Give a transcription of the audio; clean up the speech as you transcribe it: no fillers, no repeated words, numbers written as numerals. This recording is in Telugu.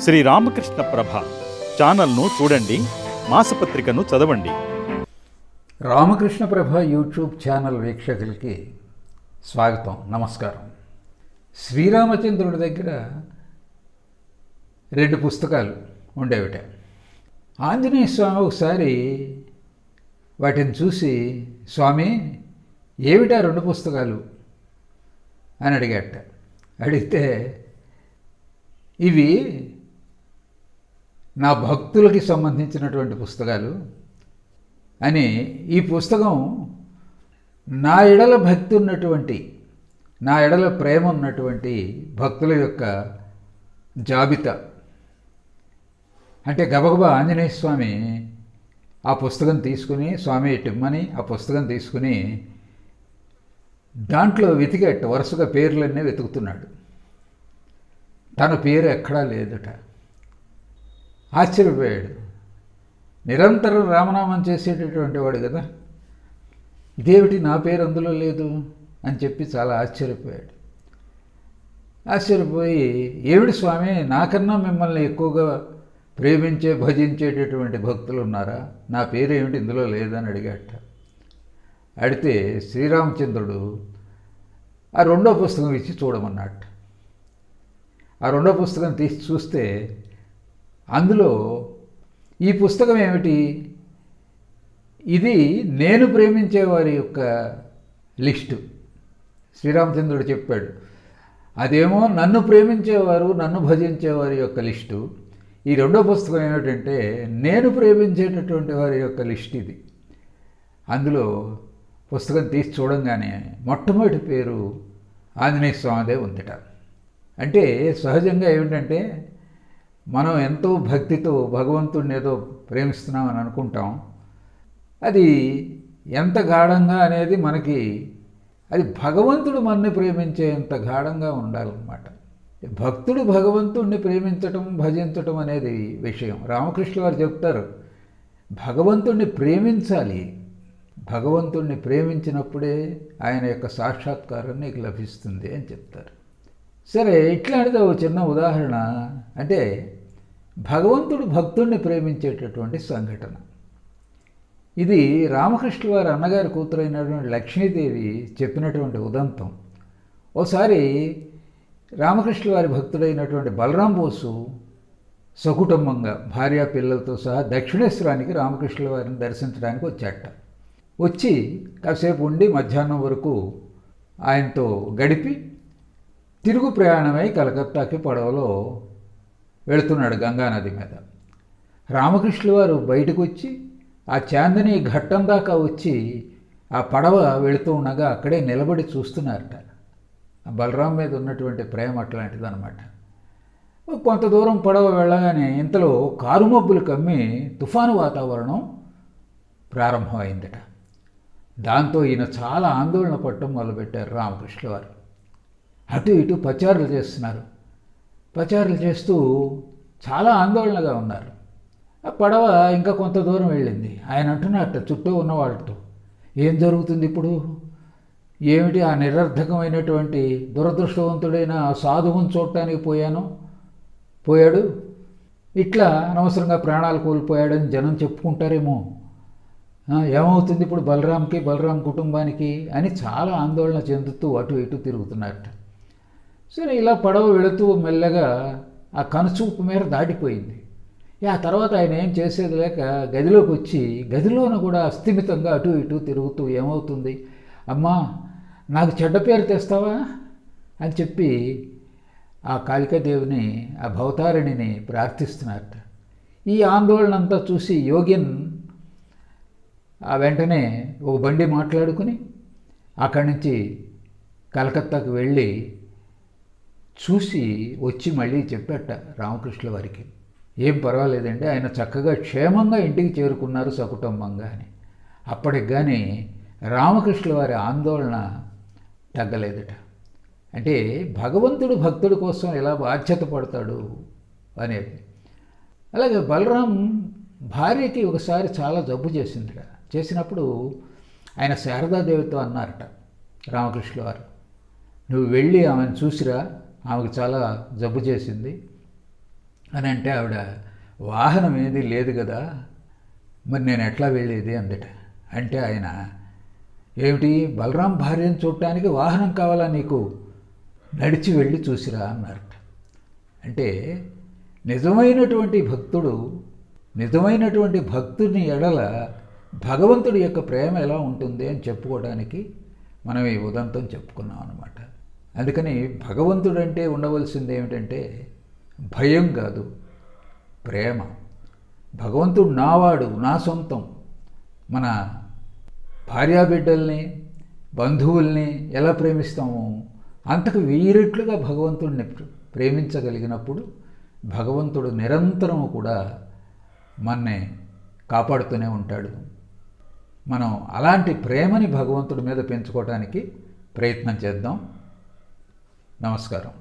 శ్రీ రామకృష్ణ ప్రభ ఛానల్ను చూడండి, మాసపత్రికను చదవండి. రామకృష్ణ ప్రభ యూట్యూబ్ ఛానల్ వీక్షకులకి స్వాగతం, నమస్కారం. శ్రీరామచంద్రుడి దగ్గర 2 పుస్తకాలు ఉండేవిట. ఆంజనేయ స్వామి ఒకసారి వాటిని చూసి, స్వామి ఏమిటా 2 పుస్తకాలు అని అడిగాట. అడిగితే, ఇవి నా భక్తులకి సంబంధించినటువంటి పుస్తకాలు అని, ఈ పుస్తకం నా ఎడల భక్తి ఉన్నటువంటి, నా ఎడల ప్రేమ ఉన్నటువంటి భక్తుల యొక్క జాబితా. అంటే గబగబా ఆంజనేయ స్వామి ఆ పుస్తకం తీసుకుని, స్వామి ఇమ్మని ఆ పుస్తకం తీసుకుని దాంట్లో వెతికేట, వరుసగా పేర్లన్నీ వెతుకుతున్నాడు. తన పేరు ఎక్కడా లేదుట. ఆశ్చర్యపోయాడు. నిరంతరం రామనామం చేసేటటువంటి వాడు కదా, ఇదేమిటి నా పేరు అందులో లేదు అని చెప్పి చాలా ఆశ్చర్యపోయాడు. ఆశ్చర్యపోయి, ఏమిటి స్వామి, నాకన్నా మిమ్మల్ని ఎక్కువగా ప్రేమించే భజించేటటువంటి భక్తులు ఉన్నారా, నా పేరు ఏమిటి ఇందులో లేదని అడిగాట. అడిగితే శ్రీరామచంద్రుడు ఆ 2వ పుస్తకం ఇచ్చి చూడమన్నట్టు. ఆ 2వ పుస్తకం తీసి చూస్తే అందులో ఈ పుస్తకం ఏమిటి, ఇది నేను ప్రేమించే వారి యొక్క లిస్టు. శ్రీరామచంద్రుడు చెప్పాడు, అదేమో నన్ను ప్రేమించేవారు, నన్ను భజించేవారి యొక్క లిస్టు. ఈ 2వ పుస్తకం ఏమిటంటే నేను ప్రేమించేటటువంటి వారి యొక్క లిస్ట్ ఇది. అందులో పుస్తకం తీసి చూడంగానే మొట్టమొదటి పేరు ఆంజనేయ స్వామిదే ఉందిట. అంటే సహజంగా ఏమిటంటే, మనం ఎంతో భక్తితో భగవంతుడిని ఏదో ప్రేమిస్తున్నామని అనుకుంటాం. అది ఎంత గాఢంగా అనేది మనకి, అది భగవంతుడు మనని ప్రేమించేంత గాఢంగా ఉండాలన్నమాట. భక్తుడు భగవంతుడిని ప్రేమించటం, భజించటం అనేది విషయం. రామకృష్ణ వారు చెప్తారు, భగవంతుడిని ప్రేమించాలి, భగవంతుడిని ప్రేమించినప్పుడే ఆయన యొక్క సాక్షాత్కారం నీకు లభిస్తుంది అని చెప్తారు. సరే, ఇట్లాంటిది ఒక చిన్న ఉదాహరణ. అంటే భగవంతుడు భక్తుడిని ప్రేమించేటటువంటి సంఘటన. ఇది రామకృష్ణ వారి అన్నగారి కూతురైనటువంటి లక్ష్మీదేవి చెప్పినటువంటి ఉదంతం. ఓసారి రామకృష్ణ వారి భక్తుడైనటువంటి బలరాం బోసు సకుటుంబంగా భార్యా పిల్లలతో సహా దక్షిణేశ్వరానికి రామకృష్ణ వారిని దర్శించడానికి వచ్చాట. వచ్చి కాసేపు ఉండి మధ్యాహ్నం వరకు ఆయనతో గడిపి తిరుగు ప్రయాణమై కలకత్తాకి పడవలో వెళుతున్నాడు గంగానది మీద. రామకృష్ణ వారు బయటకు వచ్చి ఆ చాందిని ఘట్టం దాకా వచ్చి ఆ పడవ వెళుతూ ఉండగా అక్కడే నిలబడి చూస్తున్నారట. ఆ బలరాం మీద ఉన్నటువంటి ప్రేమ అట్లాంటిది అనమాట. కొంత దూరం పడవ వెళ్ళగానే ఇంతలో కారుమబ్బులు కమ్మి తుఫాను వాతావరణం ప్రారంభమైందట. దాంతో ఈయన చాలా ఆందోళన పడటం మొదలుపెట్టారు రామకృష్ణ వారు. అటు ఇటు పచారులు చేస్తున్నారు. పచారులు చేస్తూ చాలా ఆందోళనగా ఉన్నారు. ఆ పడవ ఇంకా కొంత దూరం వెళ్ళింది. ఆయన అంటున్నట్ట చుట్టూ ఉన్న వాళ్ళతో, ఏం జరుగుతుంది ఇప్పుడు, ఏమిటి ఆ నిరర్ధకమైనటువంటి దురదృష్టవంతుడైన ఆ సాధువుని చూడటానికి పోయాడు, ఇట్లా అనవసరంగా ప్రాణాలు కోల్పోయాడని జనం చెప్పుకుంటారేమో, ఏమవుతుంది ఇప్పుడు బలరాం కుటుంబానికి అని చాలా ఆందోళన చెందుతూ అటు ఇటు తిరుగుతున్నారట. సరే, ఇలా పడవ వెళుతూ మెల్లగా ఆ కనుచూపు మేర దాటిపోయింది. ఆ తర్వాత ఆయన ఏం చేసేది లేక గదిలోకి వచ్చి, గదిలోనూ కూడా అస్థిమితంగా అటు ఇటు తిరుగుతూ, ఏమవుతుంది అమ్మా, నాకు చెడ్డ పేరు తెస్తావా అని చెప్పి ఆ కాళికాదేవిని, ఆ భవతారిణిని ప్రార్థిస్తున్నారట. ఈ ఆందోళన అంతా చూసి యోగిన్ ఆ వెంటనే ఒక బండి మాట్లాడుకుని అక్కడి నుంచి కలకత్తాకు వెళ్ళి చూసి వచ్చి మళ్ళీ చెప్పాట రామకృష్ణ వారికి, ఏం పర్వాలేదండి, ఆయన చక్కగా క్షేమంగా ఇంటికి చేరుకున్నారు సకుటుంబంగా అని. అప్పటికి కానీ రామకృష్ణ వారి ఆందోళన తగ్గలేదట. అంటే భగవంతుడు భక్తుడి కోసం ఎలా బాధ్యత పడతాడు అనేది. అలాగే బలరాం భార్యకి ఒకసారి చాలా జబ్బు చేసిందిట. చేసినప్పుడు ఆయన శారదాదేవితో అన్నారట రామకృష్ణ వారు, నువ్వు వెళ్ళి ఆమెను చూసిరా, ఆమెకు చాలా జబ్బు చేసింది అని అంటే ఆవిడ వాహనం ఏది లేదు కదా, మరి నేను ఎట్లా వెళ్ళేది అందట. అంటే ఆయన, ఏమిటి బలరాం భార్యను చూడటానికి వాహనం కావాలా నీకు, నడిచి వెళ్ళి చూసిరా అన్నారట. అంటే నిజమైనటువంటి భక్తుని ఎడల భగవంతుడి యొక్క ప్రేమ ఎలా ఉంటుంది అని చెప్పుకోవడానికి మనం ఈ ఉదంతం చెప్పుకున్నాం అన్నమాట. అందుకని భగవంతుడంటే ఉండవలసింది ఏమిటంటే భయం కాదు, ప్రేమ. భగవంతుడు నావాడు, నా సొంతం. మన భార్యాబిడ్డల్ని, బంధువుల్ని ఎలా ప్రేమిస్తామో అంతకు 1000 రెట్లుగా భగవంతుడిని ప్రేమించగలిగినప్పుడు భగవంతుడు నిరంతరము కూడా మనని కాపాడుతూనే ఉంటాడు. మనం అలాంటి ప్రేమని భగవంతుడి మీద పెంచుకోవడానికి ప్రయత్నం చేద్దాం. నమస్కారం.